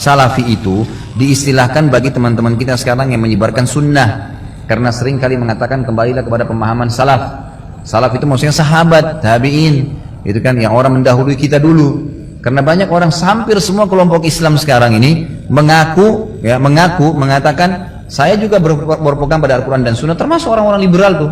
salafi itu diistilahkan bagi teman-teman kita sekarang yang menyebarkan sunnah, karena sering kali mengatakan kembalilah kepada pemahaman salaf. Salaf itu maksudnya sahabat, tabi'in, itu kan yang orang mendahului kita dulu. Karena banyak orang, hampir semua kelompok Islam sekarang ini mengatakan saya juga berpegang pada Al-Quran dan Sunnah, termasuk orang-orang liberal tuh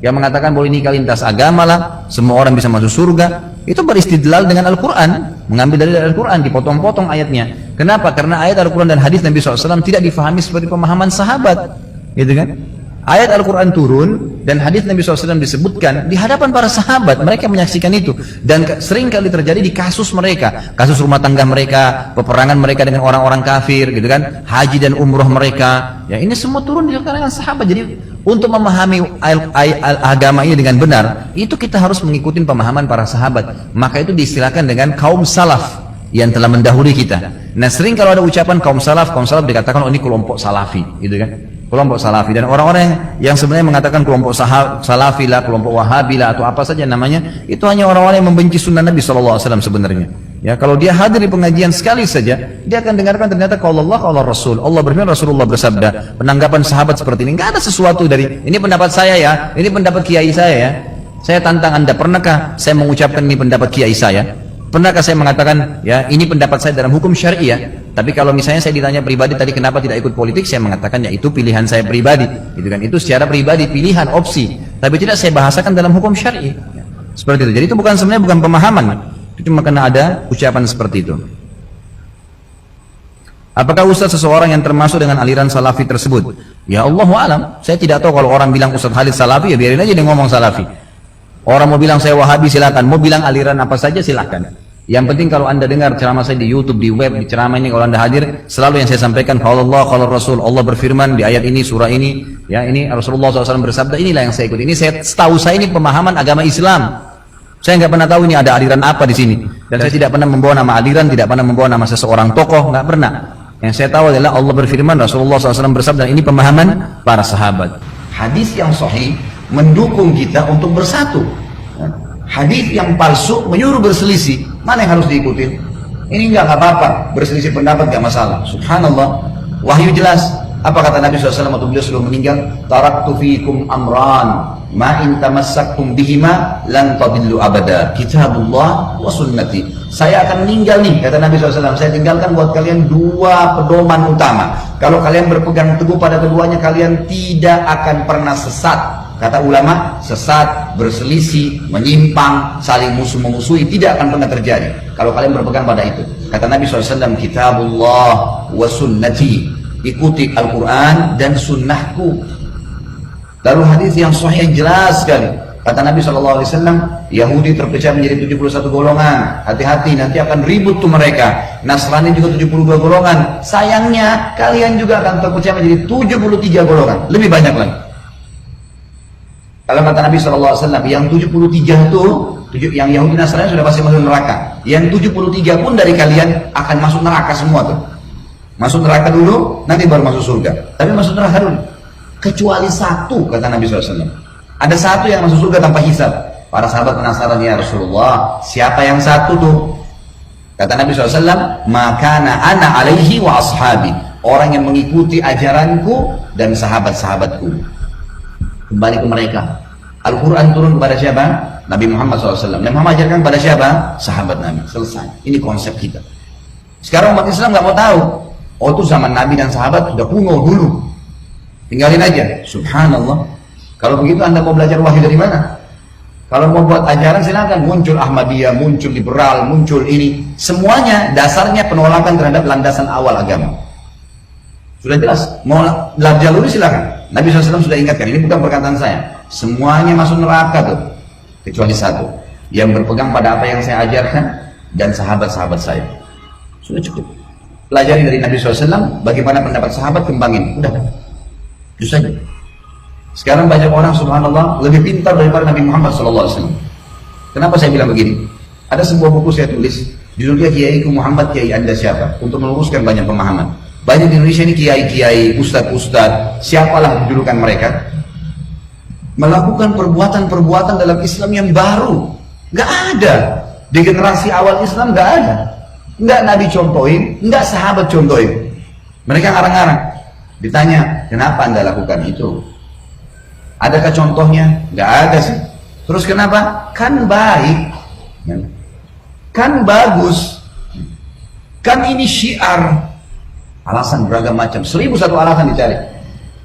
yang mengatakan boleh nikah lintas agama lah, semua orang bisa masuk surga. Itu beristidlal dengan Al-Quran, mengambil dari Al-Quran, dipotong-potong ayatnya. Kenapa? Karena ayat Al-Quran dan hadis Nabi SAW tidak difahami seperti pemahaman sahabat, gitu kan? Ayat Al-Quran turun dan hadis Nabi SAW disebutkan di hadapan para sahabat, mereka menyaksikan itu, dan sering kali terjadi di kasus mereka, kasus rumah tangga mereka, peperangan mereka dengan orang-orang kafir, gitu kan, haji dan umroh mereka, ya ini semua turun di kalangan sahabat. Jadi untuk memahami agama ini dengan benar, itu kita harus mengikuti pemahaman para sahabat. Maka itu diistilahkan dengan kaum salaf yang telah mendahului kita. Nah, sering kalau ada ucapan kaum salaf dikatakan oh ini kelompok salafi, gitu kan, kelompok salafi. Dan orang-orang yang sebenarnya mengatakan kelompok salafi lah, kelompok wahabi lah, atau apa saja namanya, itu hanya orang-orang yang membenci sunnah Nabi SAW sebenarnya. Ya, kalau dia hadir di pengajian sekali saja, dia akan dengarkan ternyata kalau Allah, kalau Rasul, Allah berfirman, Rasulullah bersabda, penanggapan sahabat seperti ini. Nggak ada sesuatu dari ini pendapat saya ya, ini pendapat kiai saya ya. Saya tantang Anda, pernahkah saya mengucapkan ini pendapat kiai saya? Pernahkah saya mengatakan ya ini pendapat saya dalam hukum syar'i ya? Tapi kalau misalnya saya ditanya pribadi tadi kenapa tidak ikut politik, saya mengatakan ya itu pilihan saya pribadi, gitu kan? Itu secara pribadi, pilihan, opsi. Tapi tidak saya bahasakan dalam hukum syar'i. Seperti itu. Jadi itu sebenarnya bukan pemahaman. Itu cuma karena ada ucapan seperti itu. Apakah Ustaz seseorang yang termasuk dengan aliran salafi tersebut? Ya Allahu alam. Saya tidak tahu. Kalau orang bilang Ustaz Khalid salafi, ya biarin aja dia ngomong salafi. Orang mau bilang saya wahabi silakan, mau bilang aliran apa saja silakan. Yang penting kalau Anda dengar ceramah saya di YouTube, di web, di ceramah ini, kalau Anda hadir, selalu yang saya sampaikan kalau Allah, kalau Rasul, Allah berfirman di ayat ini, surah ini, ya ini Rasulullah SAW bersabda, inilah yang saya ikuti. Ini setahu saya ini pemahaman agama Islam. Saya nggak pernah tahu ini ada aliran apa di sini, dan saya tidak pernah membawa nama aliran, tidak pernah membawa nama seseorang tokoh, nggak pernah. Yang saya tahu adalah Allah berfirman, Rasulullah SAW bersabda, ini pemahaman para sahabat. Hadis yang sahih mendukung kita untuk bersatu. Hadis yang palsu menyuruh berselisih, mana yang harus diikuti? Ini nggak apa-apa, berselisih pendapat nggak masalah. Subhanallah, wahyu jelas. Apa kata Nabi SAW waktu beliau sebelum meninggal? Taraktu fikum amran ma in tamassaktum bihima lan tadillu abada, kitabullah wa sunnati. Saya akan meninggal nih, kata Nabi SAW, saya tinggalkan buat kalian dua pedoman utama. Kalau kalian berpegang teguh pada keduanya, kalian tidak akan pernah sesat. Kata ulama, sesat, berselisih, menyimpang, saling musuh-memusuhi tidak akan pernah terjadi kalau kalian berpegang pada itu. Kata Nabi SAW, kitabullah wa sunnati, ikuti Al-Quran dan sunnahku. Lalu hadis yang sahih yang jelas sekali. Kata Nabi SAW, Yahudi terpecah menjadi 71 golongan. Hati-hati, nanti akan ribut tuh mereka. Nasrani juga 72 golongan. Sayangnya, kalian juga akan terpecah menjadi 73 golongan. Lebih banyak lagi. Kalau kata Nabi SAW, yang 73 itu, yang Yahudi Nasrani sudah pasti masuk neraka. Yang 73 pun dari kalian akan masuk neraka semua tuh. Masuk neraka dulu, nanti baru masuk surga. Tapi masuk neraka dulu. Kecuali satu, kata Nabi SAW. Ada satu yang masuk surga tanpa hisab. Para sahabat penasaran, ya Rasulullah, siapa yang satu tuh? Kata Nabi SAW, makana ana alaihi wa ashabi. Orang yang mengikuti ajaranku dan sahabat-sahabatku. Kembali ke mereka. Al-Quran turun kepada siapa? Nabi Muhammad SAW. Nabi Muhammad ajarkan kepada siapa? Sahabat Nabi. Selesai. Ini konsep kita. Sekarang umat Islam nggak mau tahu. Oh itu zaman Nabi dan sahabat sudah kuno dulu. Tinggalin aja. Subhanallah. Kalau begitu Anda mau belajar wahyu dari mana? Kalau mau buat ajaran silakan. Muncul Ahmadiyah, muncul liberal, muncul ini. Semuanya dasarnya penolakan terhadap landasan awal agama. Sudah jelas. Mau belajar dulu silakan. Nabi SAW sudah ingatkan, ini bukan perkataan saya. Semuanya masuk neraka tuh, kecuali satu, yang berpegang pada apa yang saya ajarkan dan sahabat-sahabat saya. Sudah cukup. Pelajari dari Nabi SAW, bagaimana pendapat sahabat, kembangin. Udah, itu saja. Sekarang banyak orang, subhanallah, lebih pintar daripada Nabi Muhammad SAW. Kenapa saya bilang begini? Ada sebuah buku saya tulis, judulnya Kiaiku Muhammad, Kiai Anda siapa? Untuk meluruskan banyak pemahaman. Banyak di Indonesia ini kiai-kiai, ustad-ustad, siapalah julukan mereka, melakukan perbuatan-perbuatan dalam Islam yang baru. Gak ada. Di generasi awal Islam gak ada. Enggak Nabi contohin, enggak sahabat contohin. Mereka ngarang-ngarang. Ditanya, kenapa Anda lakukan itu? Adakah contohnya? Enggak ada sih. Terus kenapa? Kan baik. Kan bagus. Kan ini syiar. Alasan beragam macam. 1001 alasan dicari.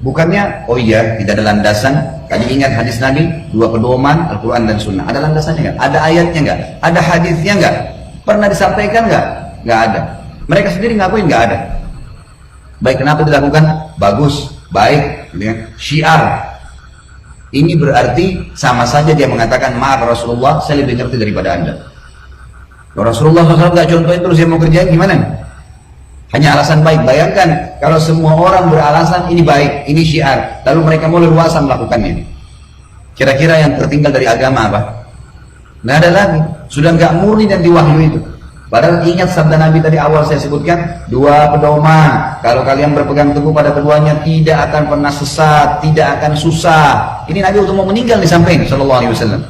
Bukannya, oh iya, tidak ada landasan. Tadi ingat hadis Nabi, 2 pedoman, Al-Quran dan Sunnah. Ada landasannya nggak? Ada ayatnya nggak? Ada hadisnya nggak? Pernah disampaikan nggak? Nggak ada. Mereka sendiri ngakuin nggak ada. Baik, kenapa dilakukan? Bagus, baik, gitu ya. Syiar. Ini berarti sama saja dia mengatakan, maaf Rasulullah, saya lebih ngerti daripada Anda. Kalau Rasulullah SAW nggak contohin terus dia mau kerjain gimana? Hanya alasan baik. Bayangkan kalau semua orang beralasan ini baik, ini syiar, lalu mereka mau leluasa melakukannya. Kira-kira yang tertinggal dari agama apa? Nggak ada lagi. Sudah nggak murni dan diwahyu itu. Padahal ingat sabda Nabi tadi awal saya sebutkan, 2 pedoman. Kalau kalian berpegang teguh pada keduanya, tidak akan pernah sesat, tidak akan susah. Ini Nabi waktu mau meninggal disampaikan, sallallahu alaihi wasallam.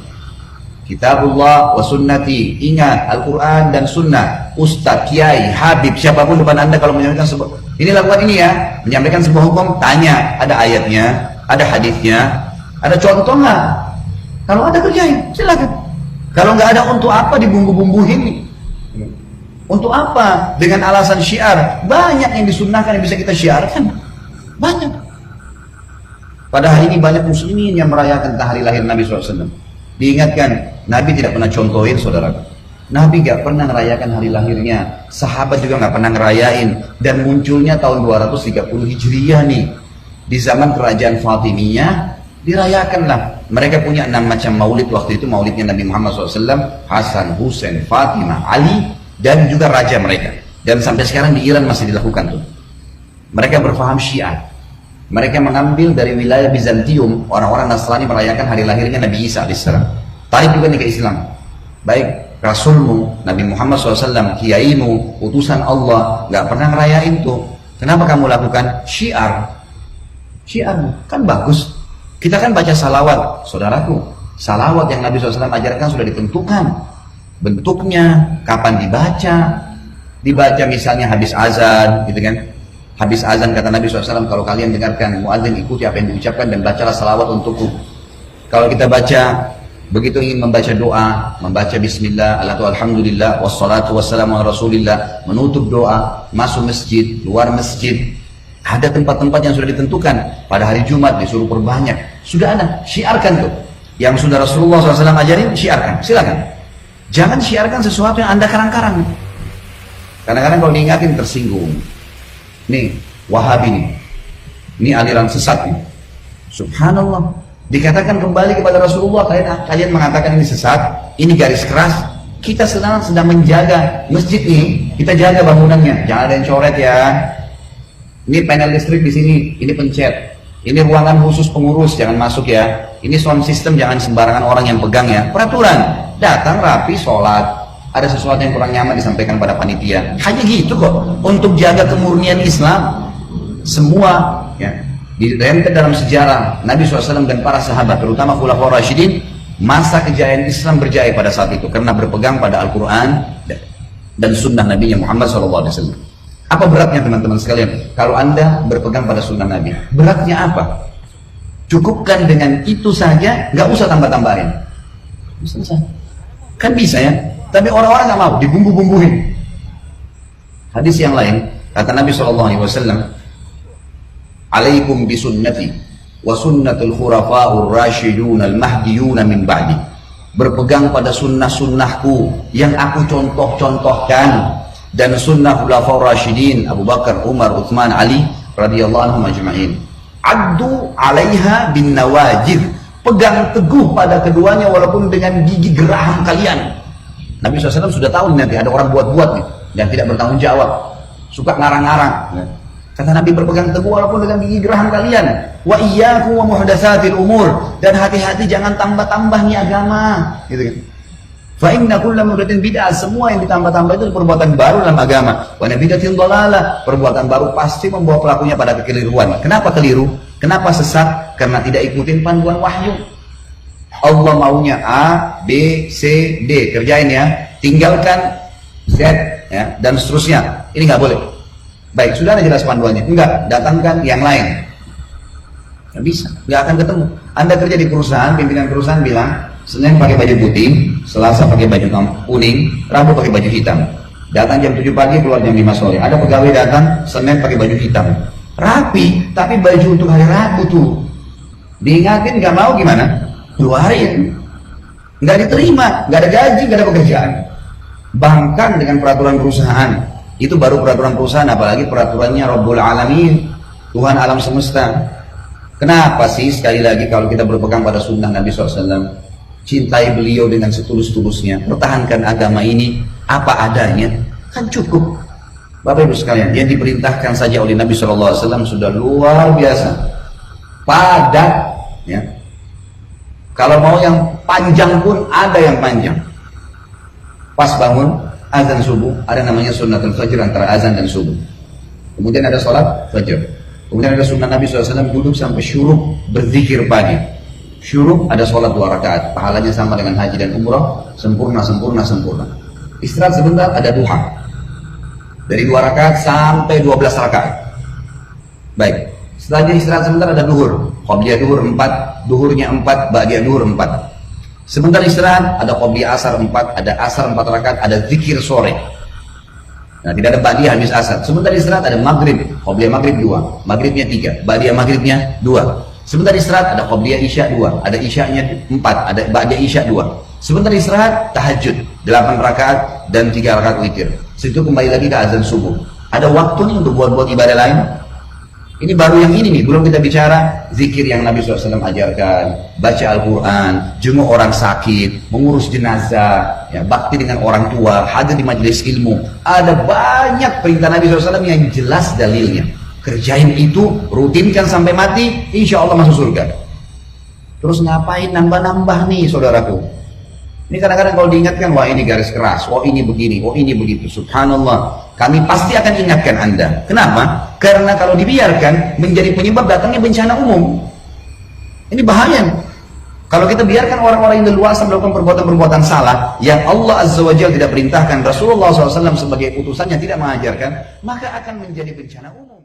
Kitabullah wa sunnati. Ingat Al-Quran dan Sunnah. Ustadz, kiai, habib, siapapun depan anda kalau menyampaikan sebuah, ini lakukan ini ya, menyampaikan sebuah hukum, tanya, ada ayatnya, ada hadisnya, ada contoh nggak? Kalau ada kerjain, silakan. Kalau nggak ada, untuk apa dibumbu-bumbuhin? Untuk apa? Dengan alasan syiar. Banyak yang disunnahkan yang bisa kita syiarkan. Banyak. Pada hari ini banyak muslimin yang merayakan hari lahir Nabi SAW. Diingatkan, Nabi tidak pernah contohin saudara. Nabi gak pernah merayakan hari lahirnya. Sahabat juga gak pernah ngerayain. Dan munculnya tahun 230 Hijriyah nih. Di zaman kerajaan Fatimiyah, dirayakanlah. Mereka punya 6 macam maulid waktu itu. Maulidnya Nabi Muhammad SAW. Hasan, Husain, Fatimah, Ali. Dan juga raja mereka. Dan sampai sekarang di Iran masih dilakukan tuh. Mereka berfaham Syiah. Mereka mengambil dari wilayah Bizantium. Orang-orang Nasrani merayakan hari lahirnya Nabi Isa AS. Tarik juga nih ke Islam. Baik, Rasulmu, Nabi Muhammad SAW, kiaimu, utusan Allah, gak pernah ngerayain tuh. Kenapa kamu lakukan? Syiar. Syiar, kan bagus. Kita kan baca salawat, saudaraku. Salawat yang Nabi SAW ajarkan sudah ditentukan. Bentuknya, kapan dibaca. Dibaca misalnya habis azan, gitu kan. Habis azan kata Nabi SAW, kalau kalian dengarkan muadzin, ikuti apa yang diucapkan dan bacalah salawat untukku. Kalau kita baca, begitu ingin membaca doa, membaca bismillah, alhamdulillah, wassalatu wassalamu ala rasulillah, menutup doa, masuk masjid, luar masjid, ada tempat-tempat yang sudah ditentukan. Pada hari Jumat disuruh perbanyak. Sudah ada, syiarkan tuh. Yang sudah Rasulullah SAW ajarin, syiarkan, silakan. Jangan syiarkan sesuatu yang anda karang-karang. Kadang-kadang kalau diingatin tersinggung. Nih, Wahabi nih. Ini aliran sesat nih. Subhanallah. Dikatakan kembali kepada Rasulullah, kalian mengatakan ini sesat, ini garis keras. Kita sedang menjaga masjid ini, kita jaga bangunannya. Jangan ada yang coret ya. Ini panel listrik di sini, ini pencet. Ini ruangan khusus pengurus, jangan masuk ya. Ini sound system, jangan sembarangan orang yang pegang ya. Peraturan, datang rapi, sholat. Ada sesuatu yang kurang nyaman disampaikan pada panitia. Hanya gitu kok, untuk jaga kemurnian Islam. Semua ya, direntet dalam sejarah Nabi SAW dan para sahabat, terutama Khulafaur Rasyidin, masa kejayaan Islam berjaya pada saat itu karena berpegang pada Al-Quran dan sunnah Nabi Muhammad SAW. Apa beratnya teman-teman sekalian? Kalau anda berpegang pada sunnah Nabi, beratnya apa? Cukupkan dengan itu saja, nggak usah tambah-tambahin. Selesai. Kan bisa ya? Tapi orang-orang nggak mau, dibumbu-bumbuhin. Hadis yang lain, kata Nabi SAW, alaikum bisunnati wa sunnatul khurafa'ur rasyidun al-mahdiyun min ba'di. Berpegang pada sunnah-sunnahku yang aku contoh-contohkan dan sunnah khulafaur rasyidin Abu Bakar, Umar, Utsman, Ali radhiyallahu anhum ajma'in. Addu 'alaiha bin nawajid. Pegang teguh pada keduanya walaupun dengan gigi geraham kalian. Nabi SAW sudah tahu nanti ada orang buat-buat nih yang tidak bertanggung jawab, suka ngarang-ngarang. Kata Nabi, berpegang teguh walaupun dengan gigi geraham kalian. Wa iyyakum wa muhdatsatil umur, dan hati-hati jangan tambah-tambah nih agama, gitu kan. Fa inna kulla muhdatsin bid'ah, semua yang ditambah-tambah itu perbuatan baru dalam agama. Wa bid'atin dhalalah, perbuatan baru pasti membawa pelakunya pada kekeliruan. Kenapa keliru? Kenapa sesat? Karena tidak ikutin panduan wahyu. Allah maunya A, B, C, D, kerjain ya. Tinggalkan Z, ya, dan seterusnya. Ini nggak boleh. Baik, sudah ada jelas panduannya. Enggak, datangkan yang lain. Nggak bisa, nggak akan ketemu. Anda kerja di perusahaan, pimpinan perusahaan bilang, Senin pakai baju putih, Selasa pakai baju kuning, Rabu pakai baju hitam. Datang jam 7 pagi, keluar jam 5 sore. Ada pegawai datang, Senin pakai baju hitam. Rapi, tapi baju untuk hari Rabu tuh. Diingatin nggak mau gimana? Keluarin. Nggak diterima, nggak ada gaji, nggak ada pekerjaan. Bahkan dengan peraturan perusahaan, itu baru peraturan perusahaan, apalagi peraturannya Rabbul Alamin, Tuhan alam semesta. Kenapa sih sekali lagi kalau kita berpegang pada sunnah Nabi SAW, cintai beliau dengan setulus-tulusnya, pertahankan agama ini apa adanya, kan cukup. Bapak Ibu sekalian, yang diperintahkan saja oleh Nabi SAW sudah luar biasa, padat, ya. Kalau mau yang panjang pun ada yang panjang. Pas bangun azan subuh, ada namanya sunnatul fajr antara azan dan subuh. Kemudian ada sholat fajr. Kemudian ada sunnah Nabi SAW duduk sampai syuruk berzikir pagi. Syuruk ada sholat 2 rakaat, pahalanya sama dengan haji dan umrah, sempurna, sempurna, sempurna. Istirahat sebentar, ada duha. Dari 2 rakaat sampai 12 rakaat. Baik, setelahnya istirahat sebentar ada duhur. Qobliyah duhur 4, duhurnya 4, ba'diyah duhur 4. Sebentar istirahat, ada qobliyah asar 4, ada asar 4 rakaat, ada zikir sore. Nah, tidak ada ba'diyah habis asar. Sebentar istirahat ada maghrib, qobliyah maghrib 2, maghribnya 3, ba'diyah maghribnya 2. Sebentar istirahat ada qobliyah isya 2, ada isyanya 4, ada ba'diyah isya 2. Sebentar istirahat tahajud 8 rakaat dan 3 rakaat witir. Setelah kembali lagi ke azan subuh. Ada waktu nih untuk buat-buat ibadah lain. Ini baru yang ini nih, belum kita bicara zikir yang Nabi SAW ajarkan, baca Al-Quran, jenguk orang sakit, mengurus jenazah, ya, bakti dengan orang tua, hadir di majelis ilmu. Ada banyak perintah Nabi SAW yang jelas dalilnya. Kerjain itu, rutinkan sampai mati, insya Allah masuk surga. Terus ngapain nambah-nambah nih saudaraku? Ini kadang-kadang kalau diingatkan, wah ini garis keras, wah ini begini, wah ini begitu. Subhanallah, kami pasti akan ingatkan Anda. Kenapa? Karena kalau dibiarkan menjadi penyebab datangnya bencana umum. Ini bahaya. Kalau kita biarkan orang-orang yang leluasa melakukan perbuatan-perbuatan salah yang Allah Azza wa Jalla tidak perintahkan, Rasulullah SAW sebagai utusannya tidak mengajarkan, maka akan menjadi bencana umum.